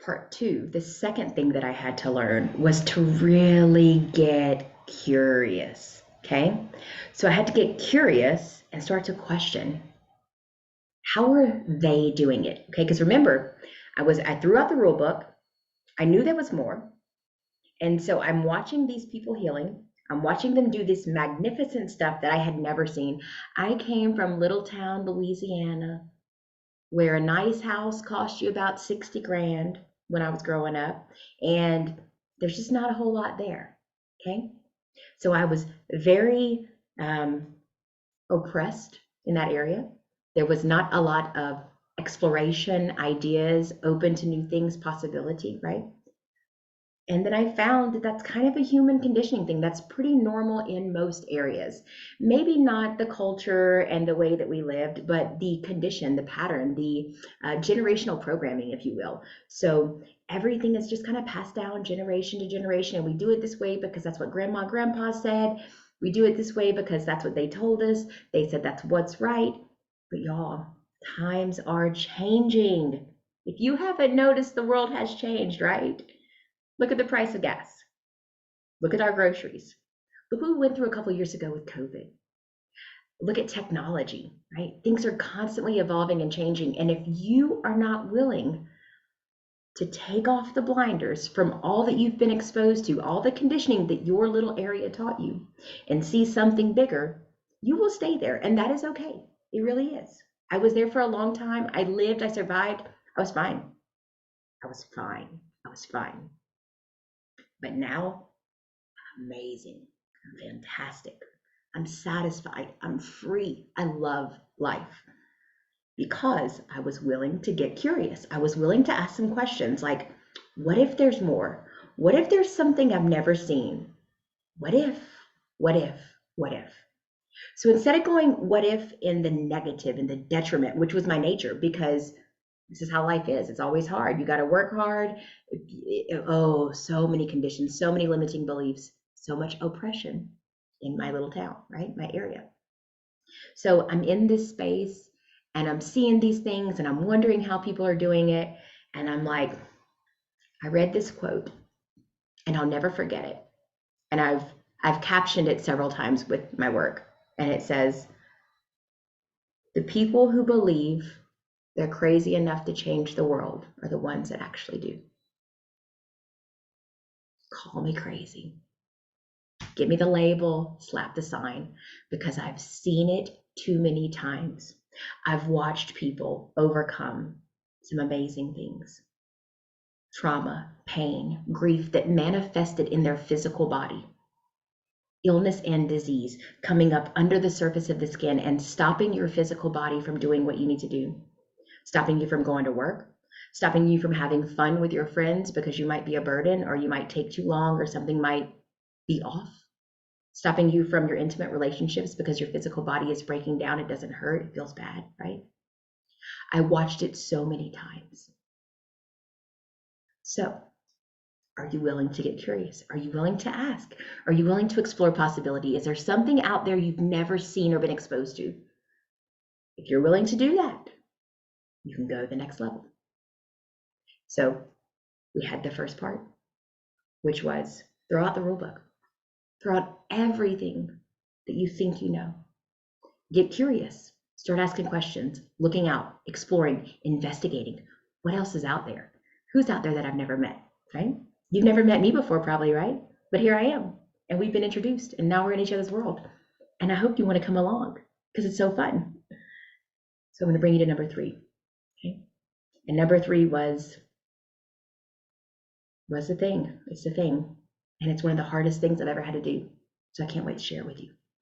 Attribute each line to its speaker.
Speaker 1: part two, the second thing that I had to learn was to really get curious. Okay. So I had to get curious and start to question, how are they doing it? Okay. Because remember, I threw out the rule book. I knew there was more. And so I'm watching these people healing. I'm watching them do this magnificent stuff that I had never seen. I came from little town, Louisiana, where a nice house cost you about 60 grand when I was growing up. And there's just not a whole lot there. Okay. So I was very oppressed in that area. There was not a lot of exploration, ideas, open to new things, possibility, right? And then I found that that's kind of a human conditioning thing that's pretty normal in most areas. Maybe not the culture and the way that we lived, but the condition, the pattern, the generational programming, if you will. So everything is just kind of passed down generation to generation. And we do it this way because that's what grandma, grandpa said. We do it this way because that's what they told us. They said that's what's right. But y'all, times are changing. If you haven't noticed, the world has changed, right? Look at the price of gas. Look at our groceries. Look what we went through a couple of years ago with COVID. Look at technology, right? Things are constantly evolving and changing. And if you are not willing to take off the blinders from all that you've been exposed to, all the conditioning that your little area taught you, and see something bigger, you will stay there. And that is okay. It really is. I was there for a long time. I lived, I survived. I was fine. I was fine. I was fine. But now, I'm amazing. I'm fantastic. I'm satisfied. I'm free. I love life because I was willing to get curious. I was willing to ask some questions like, what if there's more? What if there's something I've never seen? What if, what if, what if? So instead of going, what if in the negative, in the detriment, which was my nature, because this is how life is. It's always hard. You got to work hard. Oh, so many conditions, so many limiting beliefs, so much oppression in my little town, right? My area. So I'm in this space and I'm seeing these things and I'm wondering how people are doing it. And I'm like, I read this quote and I'll never forget it. And I've captioned it several times with my work. And it says, the people who believe they're crazy enough to change the world are the ones that actually do. Call me crazy. Give me the label, slap the sign, because I've seen it too many times. I've watched people overcome some amazing things. Trauma, pain, grief that manifested in their physical body. Illness and disease coming up under the surface of the skin and stopping your physical body from doing what you need to do. Stopping you from going to work, stopping you from having fun with your friends because you might be a burden or you might take too long or something might be off, stopping you from your intimate relationships because your physical body is breaking down. It doesn't hurt. It feels bad, right? I watched it so many times. So, are you willing to get curious? Are you willing to ask? Are you willing to explore possibility? Is there something out there you've never seen or been exposed to? If you're willing to do that, you can go to the next level. So we had the first part, which was throw out the rule book, throw out everything that you think you know. Get curious, start asking questions, looking out, exploring, investigating. What else is out there? Who's out there that I've never met, right? You've never met me before probably, right? But here I am, and we've been introduced, and now we're in each other's world. And I hope you want to come along because it's so fun. So I'm going to bring you to number 3. Okay? And number 3 was the thing. It's the thing. And it's one of the hardest things I've ever had to do. So I can't wait to share it with you.